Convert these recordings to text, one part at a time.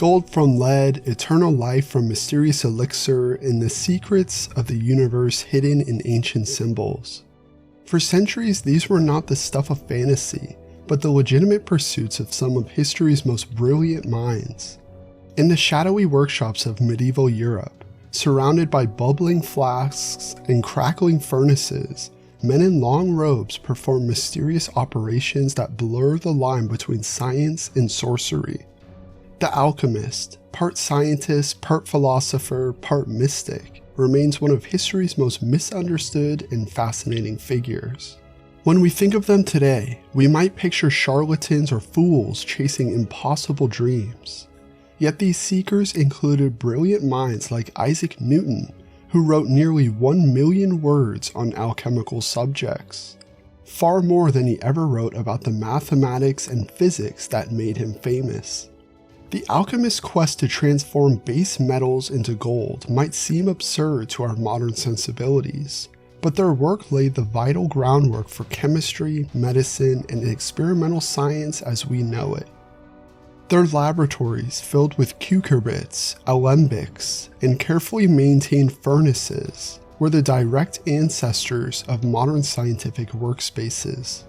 Gold from lead, eternal life from mysterious elixir, and the secrets of the universe hidden in ancient symbols. For centuries, these were not the stuff of fantasy, but the legitimate pursuits of some of history's most brilliant minds. In the shadowy workshops of medieval Europe, surrounded by bubbling flasks and crackling furnaces, men in long robes performed mysterious operations that blur the line between science and sorcery. The alchemist, part scientist, part philosopher, part mystic, remains one of history's most misunderstood and fascinating figures. When we think of them today, we might picture charlatans or fools chasing impossible dreams. Yet these seekers included brilliant minds like Isaac Newton, who wrote nearly 1 million words on alchemical subjects, far more than he ever wrote about the mathematics and physics that made him famous. The alchemist's quest to transform base metals into gold might seem absurd to our modern sensibilities, but their work laid the vital groundwork for chemistry, medicine, and experimental science as we know it. Their laboratories, filled with cucurbits, alembics, and carefully maintained furnaces, were the direct ancestors of modern scientific workspaces.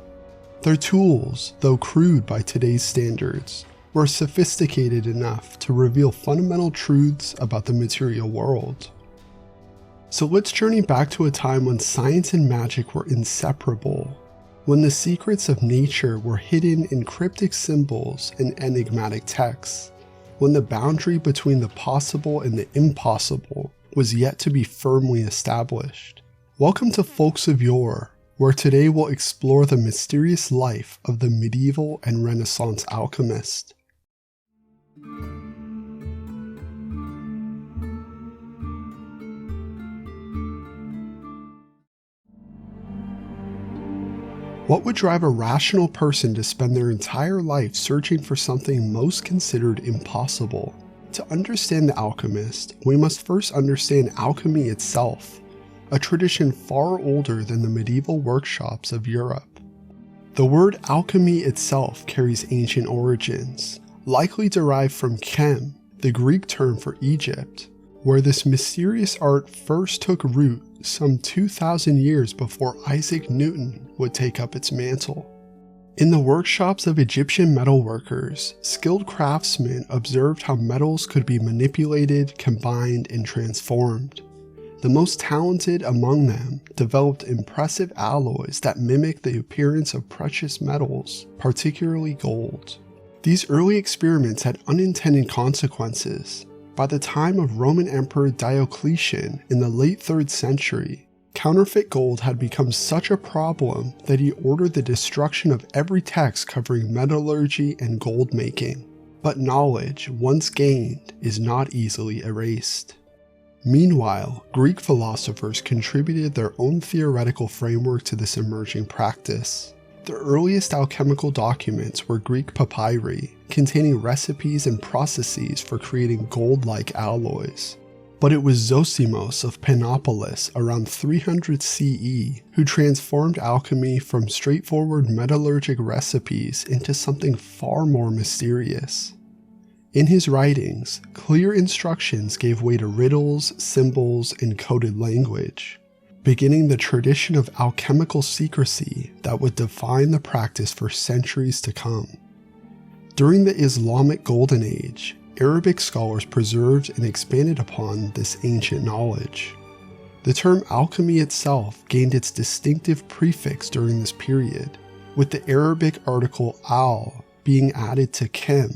Their tools, though crude by today's standards, were sophisticated enough to reveal fundamental truths about the material world. So let's journey back to a time when science and magic were inseparable, when the secrets of nature were hidden in cryptic symbols and enigmatic texts, when the boundary between the possible and the impossible was yet to be firmly established. Welcome to Folks of Yore, where today we'll explore the mysterious life of the medieval and Renaissance alchemist. What would drive a rational person to spend their entire life searching for something most considered impossible? To understand the alchemist, we must first understand alchemy itself, a tradition far older than the medieval workshops of Europe. The word alchemy itself carries ancient origins, likely derived from chem, the Greek term for Egypt, where this mysterious art first took root some 2,000 years before Isaac Newton would take up its mantle. In the workshops of Egyptian metalworkers, skilled craftsmen observed how metals could be manipulated, combined, and transformed. The most talented among them developed impressive alloys that mimic the appearance of precious metals, particularly gold. These early experiments had unintended consequences. By the time of Roman Emperor Diocletian in the late 3rd century, counterfeit gold had become such a problem that he ordered the destruction of every text covering metallurgy and gold making. But knowledge, once gained, is not easily erased. Meanwhile, Greek philosophers contributed their own theoretical framework to this emerging practice. The earliest alchemical documents were Greek papyri, containing recipes and processes for creating gold-like alloys. But it was Zosimos of Panopolis around 300 CE who transformed alchemy from straightforward metallurgic recipes into something far more mysterious. In his writings, clear instructions gave way to riddles, symbols, and coded language, beginning the tradition of alchemical secrecy that would define the practice for centuries to come. During the Islamic Golden Age, Arabic scholars preserved and expanded upon this ancient knowledge. The term alchemy itself gained its distinctive prefix during this period, with the Arabic article al being added to chem.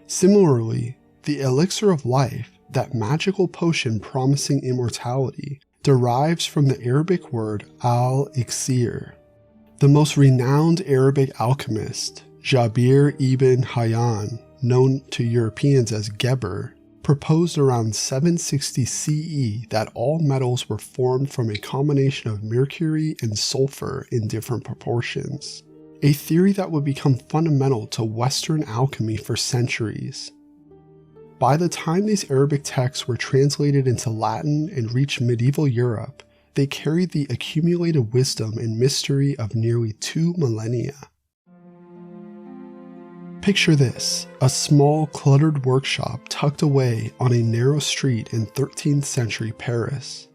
Similarly, the elixir of life, that magical potion promising immortality, derives from the Arabic word al-elixir. The most renowned Arabic alchemist, Jabir ibn Hayyan, known to Europeans as Geber, proposed around 760 CE that all metals were formed from a combination of mercury and sulfur in different proportions, a theory that would become fundamental to Western alchemy for centuries. By the time these Arabic texts were translated into Latin and reached medieval Europe, they carried the accumulated wisdom and mystery of nearly 2 millennia. Picture this, a small, cluttered workshop tucked away on a narrow street in 13th century Paris.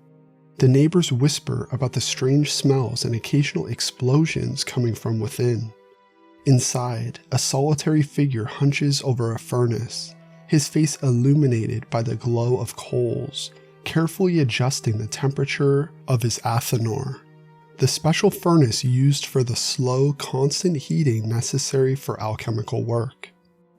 The neighbors whisper about the strange smells and occasional explosions coming from within. Inside, a solitary figure hunches over a furnace, his face illuminated by the glow of coals, carefully adjusting the temperature of his athanor, the special furnace used for the slow, constant heating necessary for alchemical work.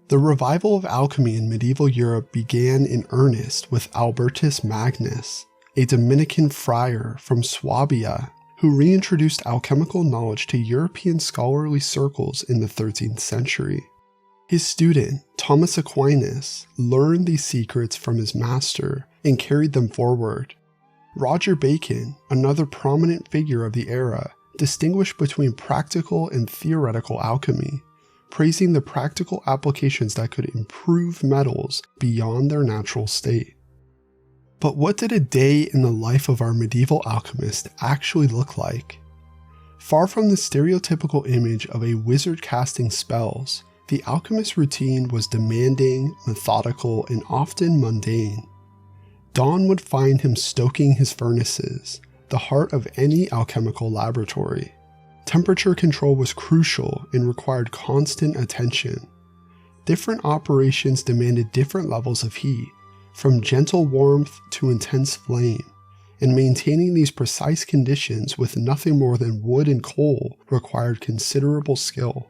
The revival of alchemy in medieval Europe began in earnest with Albertus Magnus, a Dominican friar from Swabia, who reintroduced alchemical knowledge to European scholarly circles in the 13th century. His student, Thomas Aquinas, learned these secrets from his master and carried them forward. Roger Bacon, another prominent figure of the era, distinguished between practical and theoretical alchemy, praising the practical applications that could improve metals beyond their natural state. But what did a day in the life of our medieval alchemist actually look like? Far from the stereotypical image of a wizard casting spells, the alchemist's routine was demanding, methodical, and often mundane. Dawn would find him stoking his furnaces, the heart of any alchemical laboratory. Temperature control was crucial and required constant attention. Different operations demanded different levels of heat, from gentle warmth to intense flame, and maintaining these precise conditions with nothing more than wood and coal required considerable skill.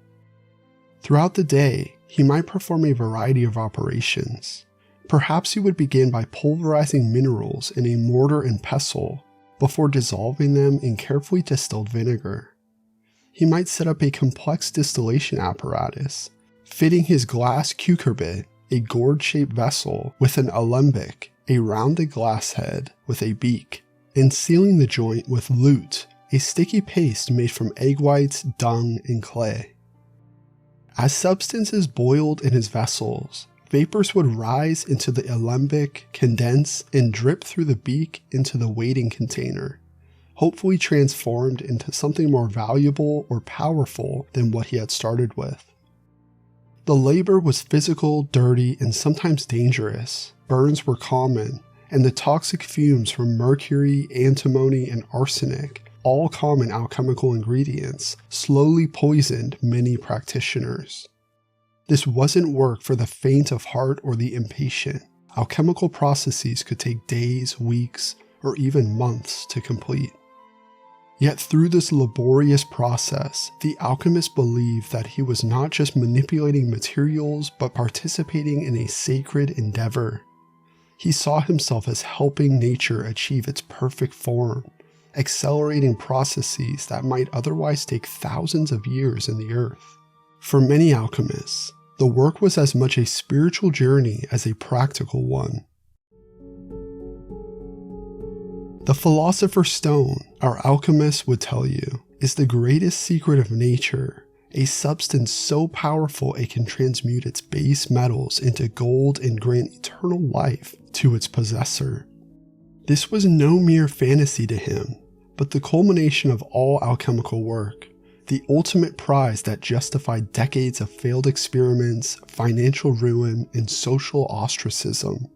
Throughout the day, he might perform a variety of operations. Perhaps he would begin by pulverizing minerals in a mortar and pestle before dissolving them in carefully distilled vinegar. He might set up a complex distillation apparatus, fitting his glass cucurbit, a gourd-shaped vessel with an alembic, a rounded glass head with a beak, and sealing the joint with lute, a sticky paste made from egg whites, dung, and clay. As substances boiled in his vessels, vapors would rise into the alembic, condense, and drip through the beak into the waiting container, hopefully transformed into something more valuable or powerful than what he had started with. The labor was physical, dirty, and sometimes dangerous. Burns were common, and the toxic fumes from mercury, antimony, and arsenic, all common alchemical ingredients, slowly poisoned many practitioners. This wasn't work for the faint of heart or the impatient. Alchemical processes could take days, weeks, or even months to complete. Yet through this laborious process, the alchemist believed that he was not just manipulating materials, but participating in a sacred endeavor. He saw himself as helping nature achieve its perfect form, accelerating processes that might otherwise take thousands of years in the earth. For many alchemists, the work was as much a spiritual journey as a practical one. The Philosopher's Stone, our alchemists would tell you, is the greatest secret of nature, a substance so powerful it can transmute its base metals into gold and grant eternal life to its possessor. This was no mere fantasy to him, but the culmination of all alchemical work, the ultimate prize that justified decades of failed experiments, financial ruin, and social ostracism.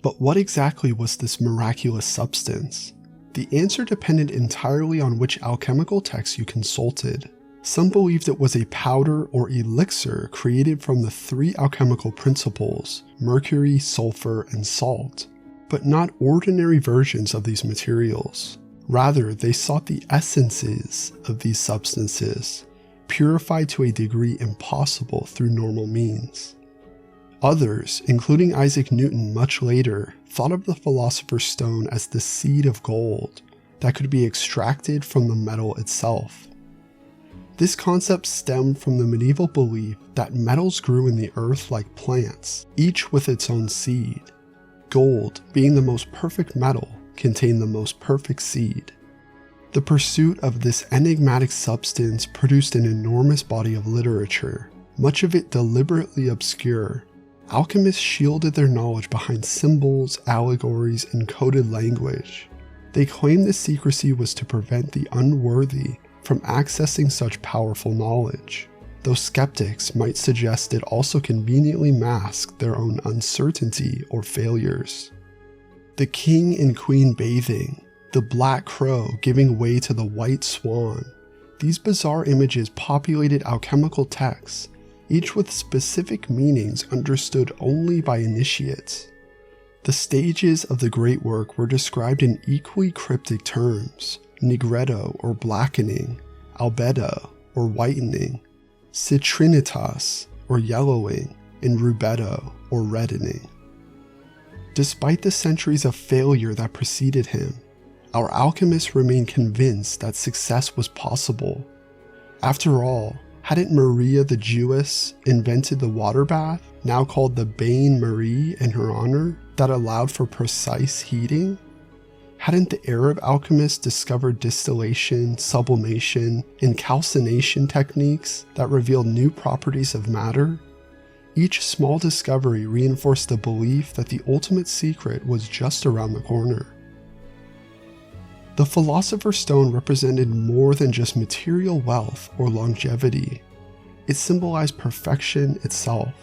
But what exactly was this miraculous substance? The answer depended entirely on which alchemical text you consulted. Some believed it was a powder or elixir created from the three alchemical principles, mercury, sulfur, and salt, but not ordinary versions of these materials. Rather, they sought the essences of these substances, purified to a degree impossible through normal means. Others, including Isaac Newton much later, thought of the Philosopher's Stone as the seed of gold that could be extracted from the metal itself. This concept stemmed from the medieval belief that metals grew in the earth like plants, each with its own seed. Gold, being the most perfect metal, contained the most perfect seed. The pursuit of this enigmatic substance produced an enormous body of literature, much of it deliberately obscure. Alchemists shielded their knowledge behind symbols, allegories, and coded language. They claimed this secrecy was to prevent the unworthy from accessing such powerful knowledge. though skeptics might suggest it also conveniently masked their own uncertainty or failures. The king and queen bathing, the black crow giving way to the white swan, these bizarre images populated alchemical texts, each with specific meanings understood only by initiates. The stages of the great work were described in equally cryptic terms: nigredo or blackening, albedo or whitening, citrinitas or yellowing, and rubedo or reddening. Despite the centuries of failure that preceded him, our alchemists remained convinced that success was possible. After all, hadn't Maria the Jewess invented the water bath, now called the Bain Marie in her honor, that allowed for precise heating? Hadn't the Arab alchemists discovered distillation, sublimation, and calcination techniques that revealed new properties of matter? Each small discovery reinforced the belief that the ultimate secret was just around the corner. The Philosopher's Stone represented more than just material wealth or longevity. It symbolized perfection itself.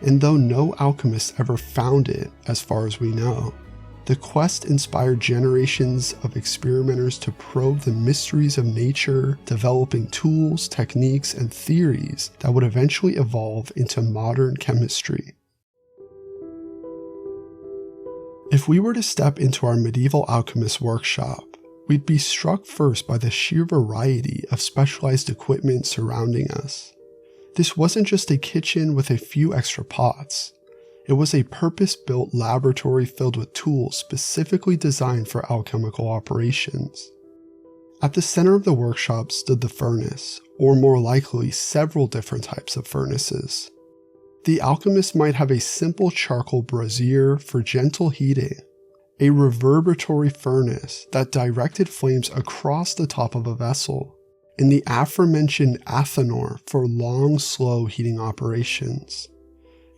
And though no alchemist ever found it, as far as we know, the quest inspired generations of experimenters to probe the mysteries of nature, developing tools, techniques, and theories that would eventually evolve into modern chemistry. If we were to step into our medieval alchemist workshop, we'd be struck first by the sheer variety of specialized equipment surrounding us. This wasn't just a kitchen with a few extra pots. It was a purpose-built laboratory filled with tools specifically designed for alchemical operations. At the center of the workshop stood the furnace, or more likely several different types of furnaces. The alchemist might have a simple charcoal brazier for gentle heating, a reverberatory furnace that directed flames across the top of a vessel, and the aforementioned athanor for long, slow heating operations.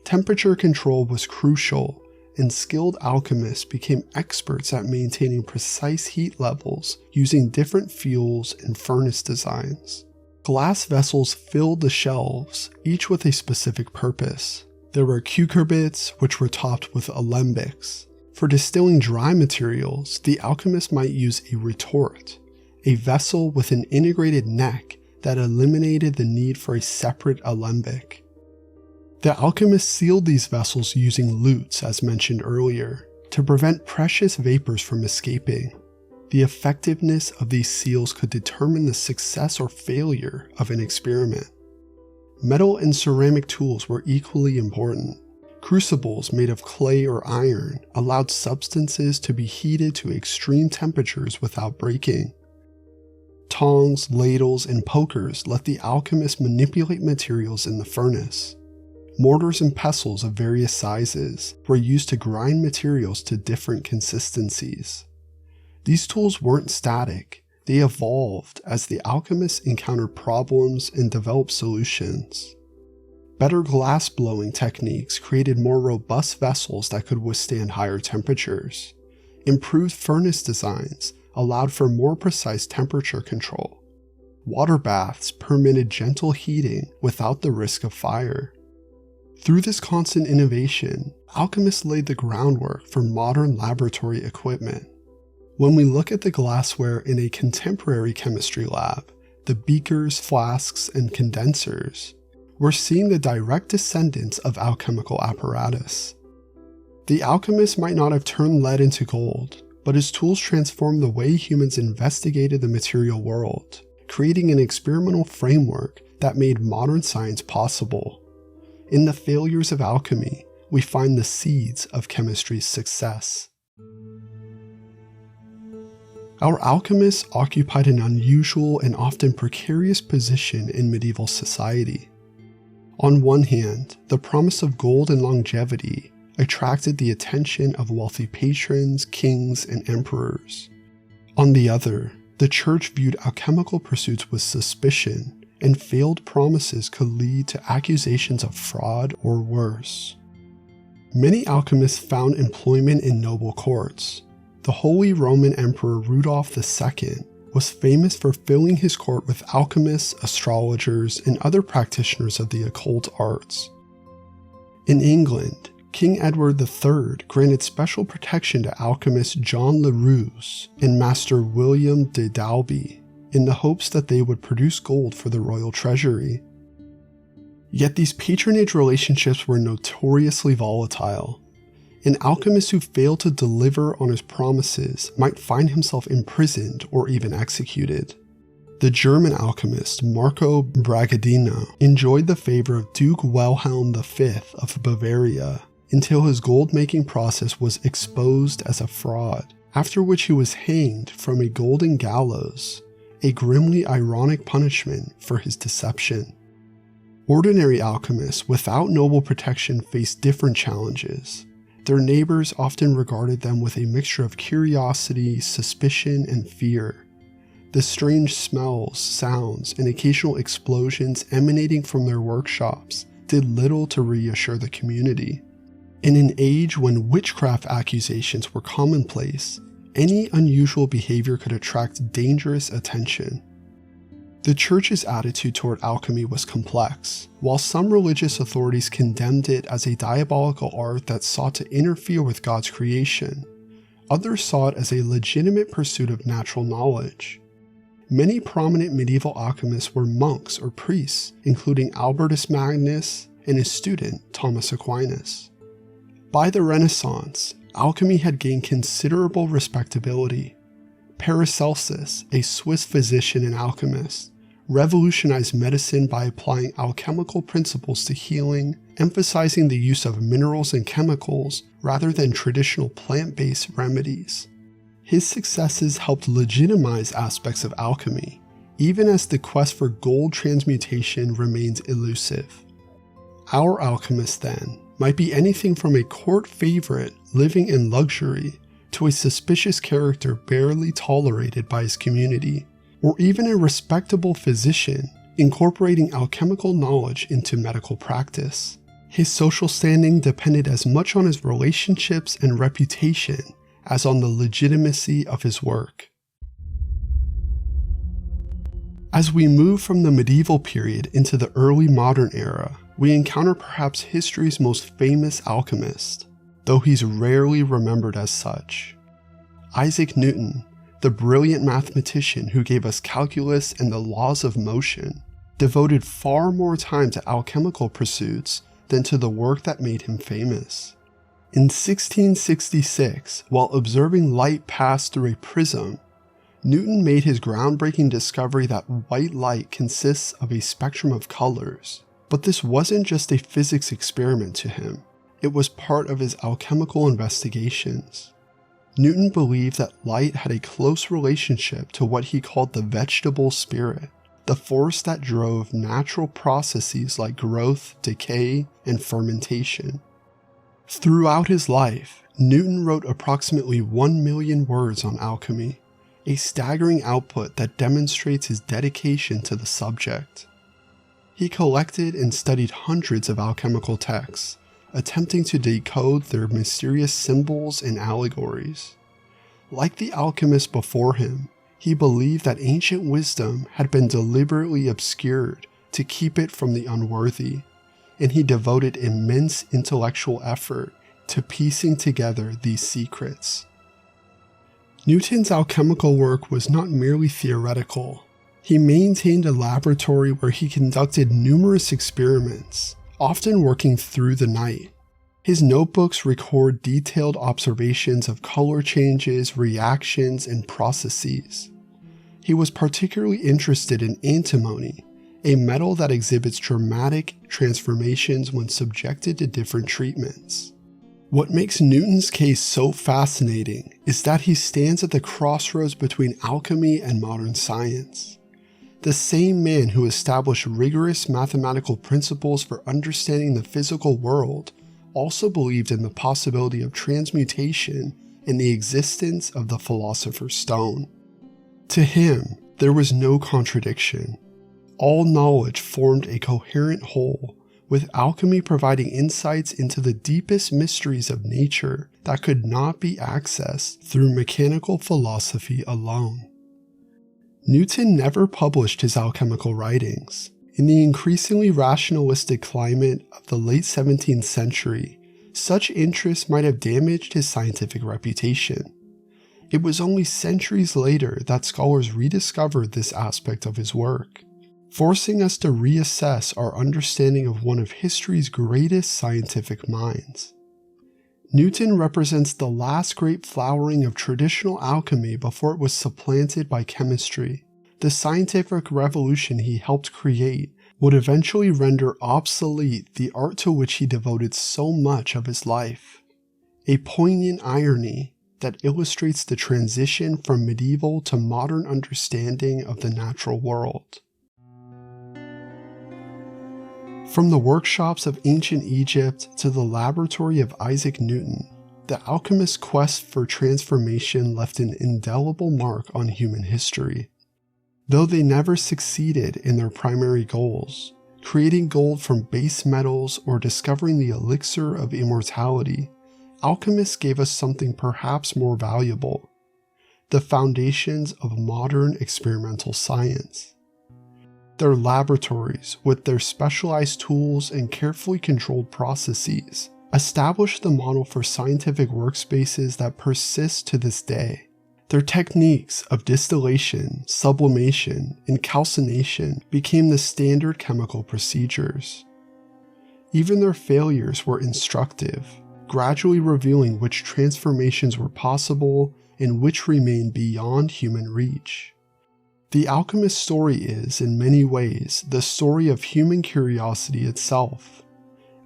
Temperature control was crucial, and skilled alchemists became experts at maintaining precise heat levels using different fuels and furnace designs. Glass vessels filled the shelves, each with a specific purpose. There were cucurbits, which were topped with alembics. For distilling dry materials, the alchemist might use a retort, a vessel with an integrated neck that eliminated the need for a separate alembic. The alchemists sealed these vessels using lutes, as mentioned earlier, to prevent precious vapors from escaping. The effectiveness of these seals could determine the success or failure of an experiment. Metal and ceramic tools were equally important. Crucibles made of clay or iron allowed substances to be heated to extreme temperatures without breaking. Tongs, ladles, and pokers let the alchemist manipulate materials in the furnace. Mortars and pestles of various sizes were used to grind materials to different consistencies. These tools weren't static, they evolved as the alchemists encountered problems and developed solutions. Better glass blowing techniques created more robust vessels that could withstand higher temperatures. Improved furnace designs allowed for more precise temperature control. Water baths permitted gentle heating without the risk of fire. Through this constant innovation, alchemists laid the groundwork for modern laboratory equipment. When we look at the glassware in a contemporary chemistry lab, the beakers, flasks, and condensers, we're seeing the direct descendants of alchemical apparatus. The alchemist might not have turned lead into gold, but his tools transformed the way humans investigated the material world, creating an experimental framework that made modern science possible. In the failures of alchemy, we find the seeds of chemistry's success. Our alchemists occupied an unusual and often precarious position in medieval society. On one hand, the promise of gold and longevity attracted the attention of wealthy patrons, kings, and emperors. On the other, the church viewed alchemical pursuits with suspicion, and failed promises could lead to accusations of fraud or worse. Many alchemists found employment in noble courts. The Holy Roman Emperor Rudolph II was famous for filling his court with alchemists, astrologers, and other practitioners of the occult arts. In England, King Edward III granted special protection to alchemist John Le Roux and Master William de Dalby in the hopes that they would produce gold for the royal treasury. Yet these patronage relationships were notoriously volatile. An alchemist who failed to deliver on his promises might find himself imprisoned or even executed. The German alchemist Marco Bragadino enjoyed the favor of Duke Wilhelm V of Bavaria until his gold-making process was exposed as a fraud, after which he was hanged from a golden gallows, a grimly ironic punishment for his deception. Ordinary alchemists without noble protection faced different challenges. Their neighbors often regarded them with a mixture of curiosity, suspicion, and fear. The strange smells, sounds, and occasional explosions emanating from their workshops did little to reassure the community. In an age when witchcraft accusations were commonplace, any unusual behavior could attract dangerous attention. The church's attitude toward alchemy was complex. While some religious authorities condemned it as a diabolical art that sought to interfere with God's creation, others saw it as a legitimate pursuit of natural knowledge. Many prominent medieval alchemists were monks or priests, including Albertus Magnus and his student Thomas Aquinas. By the Renaissance, alchemy had gained considerable respectability. Paracelsus, a Swiss physician and alchemist, revolutionized medicine by applying alchemical principles to healing, emphasizing the use of minerals and chemicals rather than traditional plant-based remedies. His successes helped legitimize aspects of alchemy, even as the quest for gold transmutation remains elusive. Our alchemist, then, might be anything from a court favorite living in luxury to a suspicious character barely tolerated by his community, or even a respectable physician incorporating alchemical knowledge into medical practice. His social standing depended as much on his relationships and reputation as on the legitimacy of his work. As we move from the medieval period into the early modern era, we encounter perhaps history's most famous alchemist, though he's rarely remembered as such. Isaac Newton, the brilliant mathematician who gave us calculus and the laws of motion, devoted far more time to alchemical pursuits than to the work that made him famous. In 1666, while observing light pass through a prism, Newton made his groundbreaking discovery that white light consists of a spectrum of colors. But this wasn't just a physics experiment to him, it was part of his alchemical investigations. Newton believed that light had a close relationship to what he called the vegetable spirit, the force that drove natural processes like growth, decay, and fermentation. Throughout his life, Newton wrote approximately 1 million words on alchemy, a staggering output that demonstrates his dedication to the subject. He collected and studied hundreds of alchemical texts, attempting to decode their mysterious symbols and allegories. Like the alchemists before him, he believed that ancient wisdom had been deliberately obscured to keep it from the unworthy, and he devoted immense intellectual effort to piecing together these secrets. Newton's alchemical work was not merely theoretical. He maintained a laboratory where he conducted numerous experiments, often working through the night. His notebooks record detailed observations of color changes, reactions, and processes. He was particularly interested in antimony, a metal that exhibits dramatic transformations when subjected to different treatments. What makes Newton's case so fascinating is that he stands at the crossroads between alchemy and modern science. The same man who established rigorous mathematical principles for understanding the physical world also believed in the possibility of transmutation and the existence of the Philosopher's Stone. To him, there was no contradiction. All knowledge formed a coherent whole, with alchemy providing insights into the deepest mysteries of nature that could not be accessed through mechanical philosophy alone. Newton never published his alchemical writings. In the increasingly rationalistic climate of the late 17th century, such interest might have damaged his scientific reputation. It was only centuries later that scholars rediscovered this aspect of his work, forcing us to reassess our understanding of one of history's greatest scientific minds. Newton represents the last great flowering of traditional alchemy before it was supplanted by chemistry. The scientific revolution he helped create would eventually render obsolete the art to which he devoted so much of his life. A poignant irony that illustrates the transition from medieval to modern understanding of the natural world. From the workshops of ancient Egypt to the laboratory of Isaac Newton, the alchemist's quest for transformation left an indelible mark on human history. Though they never succeeded in their primary goals, creating gold from base metals or discovering the elixir of immortality, alchemists gave us something perhaps more valuable: the foundations of modern experimental science. Their laboratories, with their specialized tools and carefully controlled processes, established the model for scientific workspaces that persist to this day. Their techniques of distillation, sublimation, and calcination became the standard chemical procedures. Even their failures were instructive, gradually revealing which transformations were possible and which remained beyond human reach. The alchemist's story is, in many ways, the story of human curiosity itself.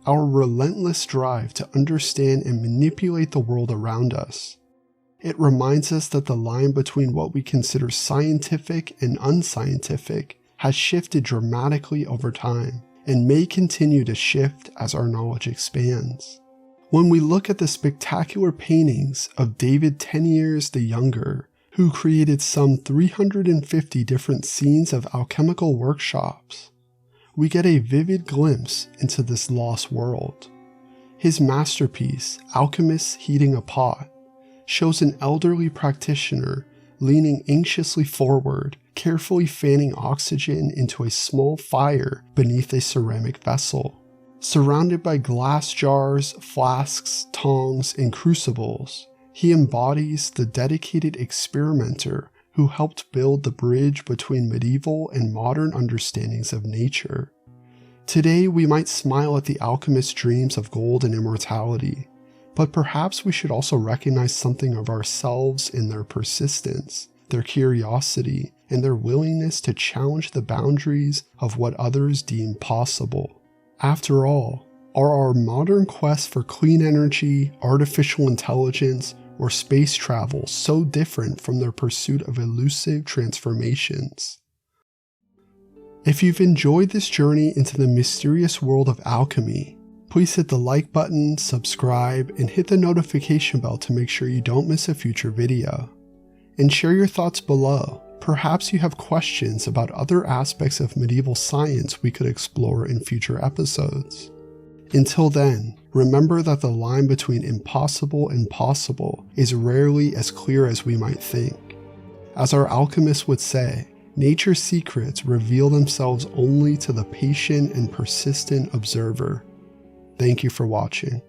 Our relentless drive to understand and manipulate the world around us. It reminds us that the line between what we consider scientific and unscientific has shifted dramatically over time, and may continue to shift as our knowledge expands. When we look at the spectacular paintings of David Teniers the Younger, who created some 350 different scenes of alchemical workshops, we get a vivid glimpse into this lost world. His masterpiece, Alchemists Heating a Pot, shows an elderly practitioner leaning anxiously forward, carefully fanning oxygen into a small fire beneath a ceramic vessel. Surrounded by glass jars, flasks, tongs, and crucibles, he embodies the dedicated experimenter who helped build the bridge between medieval and modern understandings of nature. Today we might smile at the alchemist's dreams of gold and immortality, but perhaps we should also recognize something of ourselves in their persistence, their curiosity, and their willingness to challenge the boundaries of what others deem possible. After all, are our modern quests for clean energy, artificial intelligence, or space travel so different from their pursuit of elusive transformations? If you've enjoyed this journey into the mysterious world of alchemy, please hit the like button, subscribe, and hit the notification bell to make sure you don't miss a future video. And share your thoughts below. Perhaps you have questions about other aspects of medieval science we could explore in future episodes. Until then, remember that the line between impossible and possible is rarely as clear as we might think. As our alchemists would say, nature's secrets reveal themselves only to the patient and persistent observer. Thank you for watching.